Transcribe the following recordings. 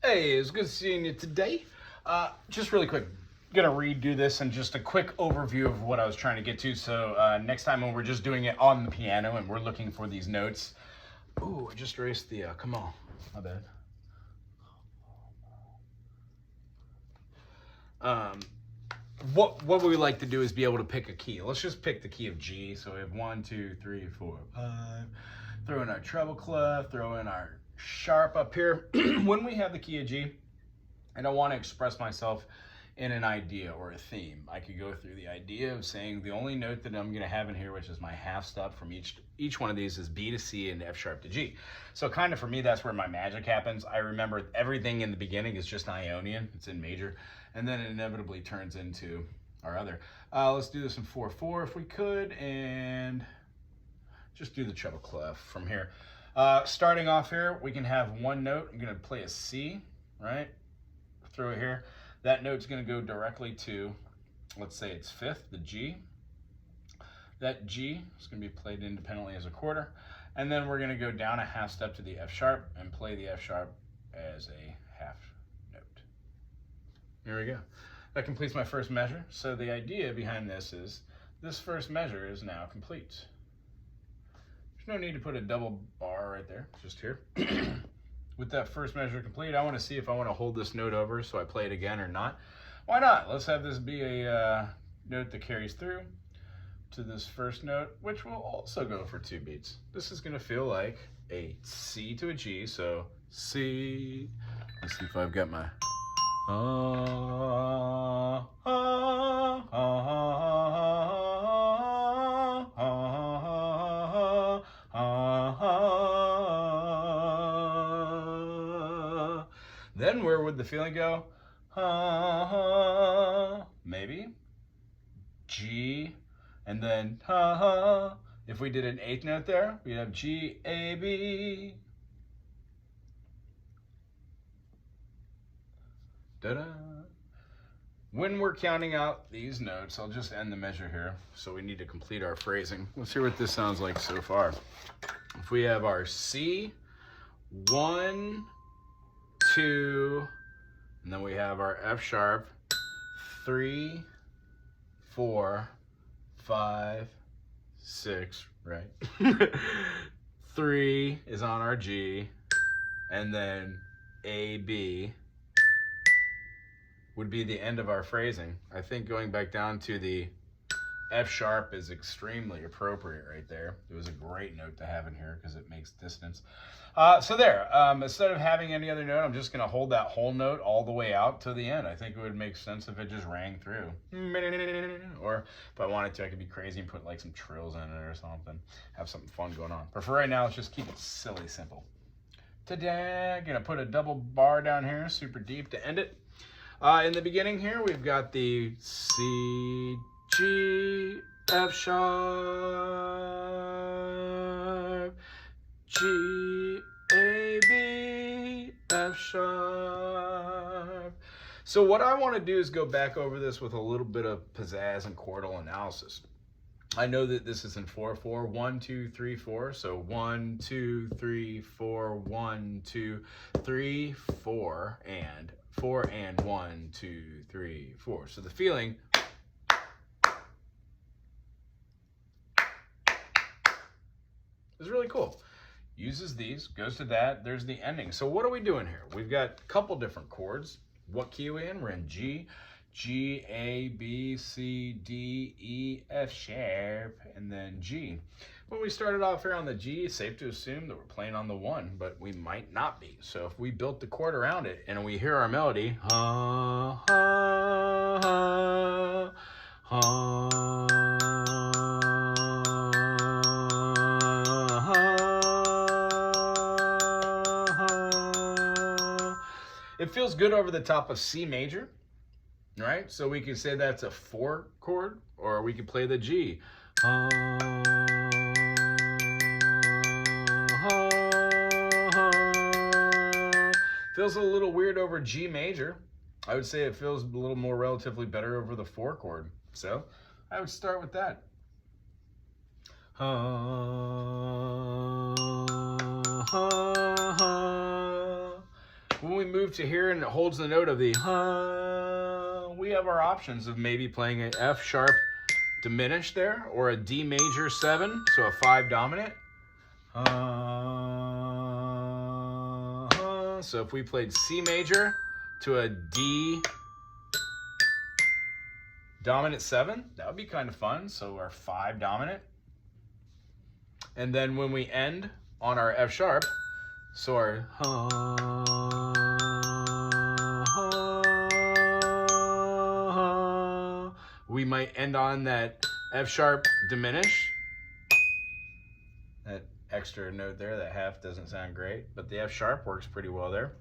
Hey, it's good seeing you today. Just really quick, gonna redo this and just a quick overview of what I was trying to get to. So next time when we're just doing it on the piano and we're looking for these notes. Ooh, I just erased the. Come on, my bad. Um, what we like to do is be able to pick a key. Let's just pick the key of G. So we have 1, 2, 3, 4, 5. Throw in our treble clef. Throw in our sharp up here. When we have the key of G, I don't want to express myself in an idea or a theme. I could go through the idea of saying the only note that I'm going to have in here, which is my half step from each one of these, is B to C and F sharp to G. So kind of for me, that's where my magic happens. I remember everything in the beginning is just Ionian. It's in major. And then it inevitably turns into our other. Let's do this in 4/4 if we could, and just do the treble clef from here. Starting off here, we can have one note. I'm going to play a C, right? Throw it here. That note's going to go directly to, let's say it's fifth, the G. That G is going to be played independently as a quarter. And then we're going to go down a half step to the F sharp and play the F sharp as a half note. Here we go. That completes my first measure. So the idea behind this is this first measure is now complete. There's no need to put a double bar right there, just here. With that first measure complete, I want to see if I want to hold this note over so I play it again or not. Why not? Let's have this be a note that carries through to this first note, which will also go for 2 beats. This is going to feel like a C to a G, so C. Let's see if I've got my Then where would the feeling go? Maybe G, and then if we did an 8th note there, we'd have G, A, B. Da-da. When we're counting out these notes, I'll just end the measure here. So we need to complete our phrasing. Let's hear what this sounds like so far. If we have our C, 1, 2, and then we have our F sharp, 3, 4, 5, 6, right? 3 is on our G, and then A, B would be the end of our phrasing. I think going back down to the F sharp is extremely appropriate right there. It was a great note to have in here because it makes distance. So there, instead of having any other note, I'm just going to hold that whole note all the way out to the end. I think it would make sense if it just rang through. Or if I wanted to, I could be crazy and put like some trills in it or something. Have something fun going on. But for right now, let's just keep it silly simple. Ta-da! Gonna put a double bar down here, super deep to end it. In the beginning here, we've got the C, G, F sharp, G, A, B, F sharp. So what I want to do is go back over this with a little bit of pizzazz and chordal analysis. I know that this is in 4/4, 1, 2, 3, 4. So 1, 2, 3, 4, 1, 2, 3, 4, and 4 and 1, 2, 3, 4. So the feeling is really cool. Uses these, goes to that, there's the ending. So what are we doing here? We've got a couple different chords. What key are we in? We're in G. G, A, B, C, D, E, F sharp, and then G. When we started off here on the G, it's safe to assume that we're playing on the 1, but we might not be. So if we built the chord around it and we hear our melody, ha, ha, ha, ha, ha, it feels good over the top of C major. Right? So we could say that's a 4 chord, or we could play the G. Feels a little weird over G major. I would say it feels a little more relatively better over the 4 chord. So I would start with that. When we move to here and it holds the note of the we have our options of maybe playing an F sharp diminished there, or a D major 7, so a 5 dominant. So if we played C major to a D dominant 7, that would be kind of fun. So our 5 dominant. And then when we end on our F sharp, so our we might end on that F sharp diminish. That extra note there, that half doesn't sound great, but the F sharp works pretty well there.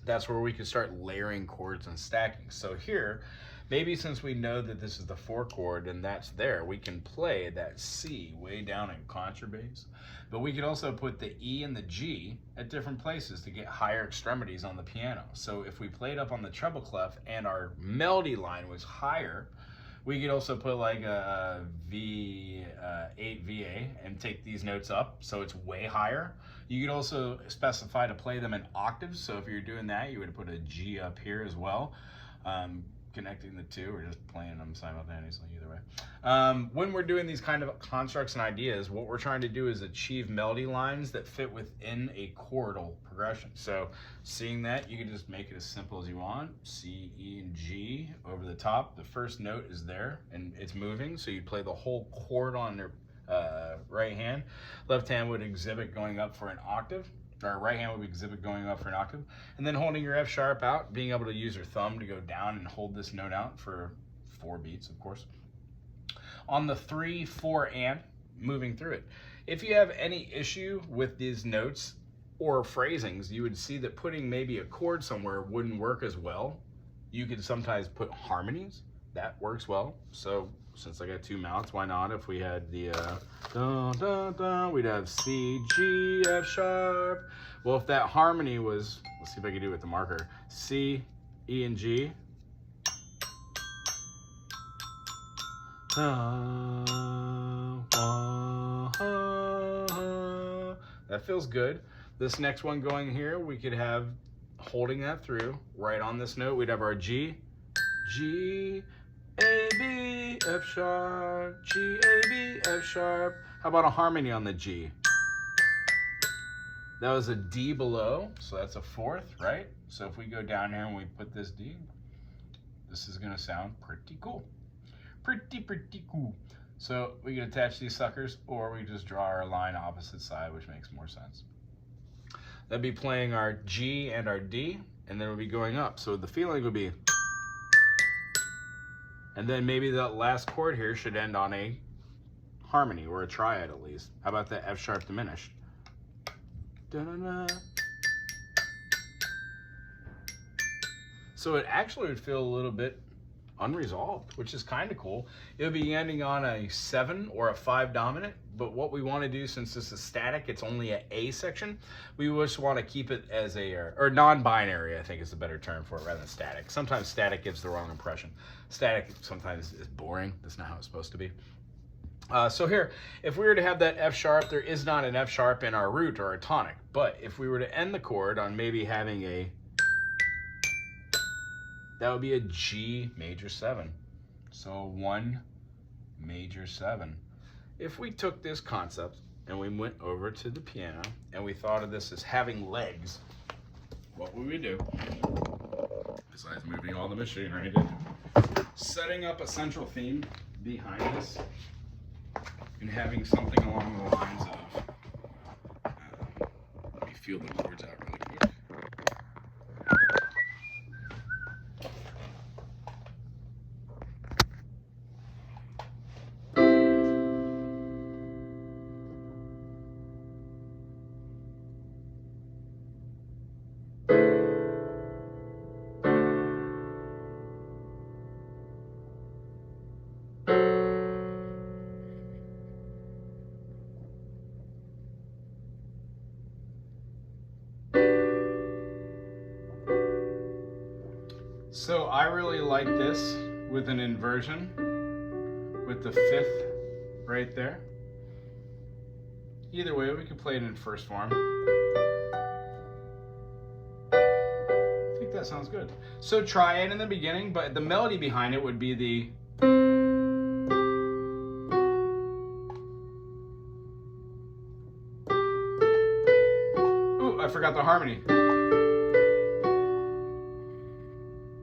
That's where we can start layering chords and stacking. So here, maybe since we know that this is the 4 chord and that's there, we can play that C way down in contrabass. But we could also put the E and the G at different places to get higher extremities on the piano. So if we played up on the treble clef and our melody line was higher, we could also put like a V8 VA and take these notes up so it's way higher. You could also specify to play them in octaves. So if you're doing that, you would put a G up here as well. Connecting the two or just playing them simultaneously, either way. When we're doing these kind of constructs and ideas, what we're trying to do is achieve melody lines that fit within a chordal progression. So seeing that, you can just make it as simple as you want. C, E, and G over the top. The first note is there and it's moving, so you play the whole chord on their right hand. Left hand would exhibit going up for an octave. Our right hand would exhibit going up for an octave, and then holding your F sharp out, being able to use your thumb to go down and hold this note out for 4 beats, of course. On the 3, 4, and moving through it. If you have any issue with these notes or phrasings, you would see that putting maybe a chord somewhere wouldn't work as well. You could sometimes put harmonies. That works well. So since I got 2 mouths, why not? If we had the we'd have C, G, F sharp. Well, if that harmony was, let's see if I can do it with the marker, C, E, and G. That feels good. This next one going here, we could have holding that through right on this note. We'd have our G, G, A, B, F sharp, G, A, B, F sharp. How about a harmony on the G? That was a D below, so that's a 4th, right? So if we go down here and we put this D, this is gonna sound pretty cool. Pretty cool. So we can attach these suckers, or we just draw our line opposite side, which makes more sense. That'd be playing our G and our D, and then we'll be going up. So the feeling would be, and then maybe that last chord here should end on a harmony or a triad at least. How about that F sharp diminished? Da-da-da. So it actually would feel a little bit unresolved, which is kind of cool. It would be ending on a 7 or a 5 dominant, but what we want to do, since this is static, it's only an A section, we just want to keep it as a, or non-binary, I think is the better term for it, rather than static. Sometimes static gives the wrong impression. Static sometimes is boring. That's not how it's supposed to be. So here, if we were to have that F sharp, there is not an F sharp in our root or our tonic, but if we were to end the chord on maybe having a, that would be a G major 7. So 1 major 7. If we took this concept and we went over to the piano and we thought of this as having legs, what would we do? Besides moving all the machinery, setting up a central theme behind this and having something along the lines of, let me feel the chords out really quick. So I really like this with an inversion, with the 5th right there. Either way, we could play it in first form. Yeah, sounds good. So try it in the beginning, but the melody behind it would be the... Ooh, I forgot the harmony.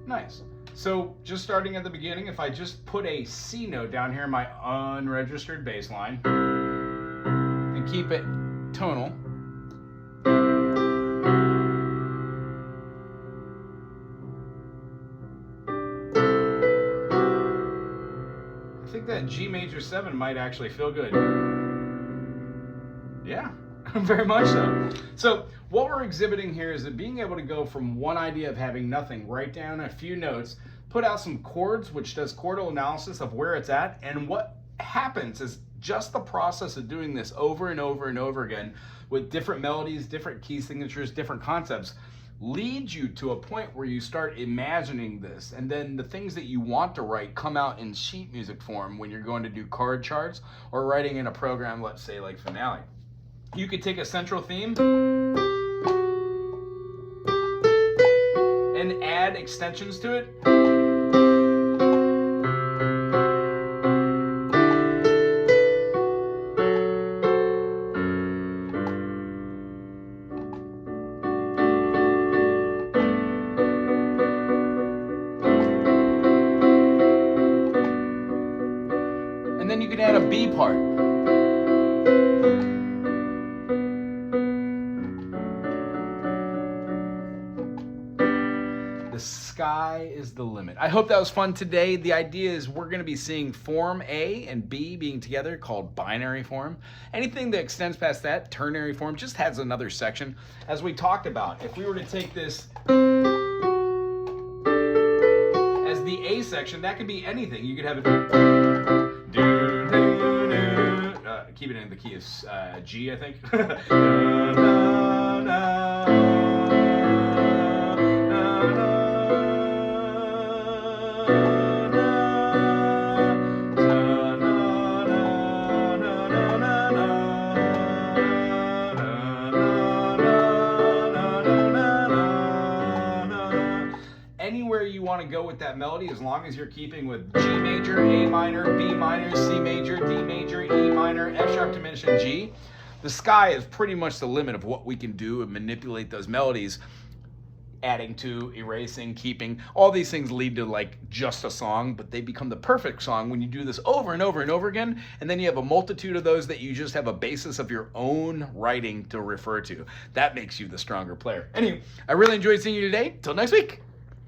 Nice. So just starting at the beginning, if I just put a C note down here in my unregistered bass line and keep it tonal, I think that G major 7 might actually feel good. Yeah, very much so. So what we're exhibiting here is that being able to go from one idea of having nothing, write down a few notes, put out some chords, which does chordal analysis of where it's at, and what happens is just the process of doing this over and over and over again with different melodies, different key signatures, different concepts, leads you to a point where you start imagining this, and then the things that you want to write come out in sheet music form when you're going to do chord charts or writing in a program, let's say like Finale. You could take a central theme and add extensions to it. And then you can add a B part. The sky is the limit. I hope that was fun today. The idea is we're going to be seeing form A and B being together called binary form. Anything that extends past that, ternary form, just has another section. As we talked about, if we were to take this as the A section, that could be anything. You could have it... keep it in the key of G, I think. Anywhere you want to go with that melody, as long as you're keeping with G major, A minor, B minor, C major, D major, E minor, F sharp diminished, and G. The sky is pretty much the limit of what we can do and manipulate those melodies. Adding to, erasing, keeping, all these things lead to like just a song, but they become the perfect song when you do this over and over and over again, and then you have a multitude of those that you just have a basis of your own writing to refer to. That makes you the stronger player. Anyway, I really enjoyed seeing you today. Till next week.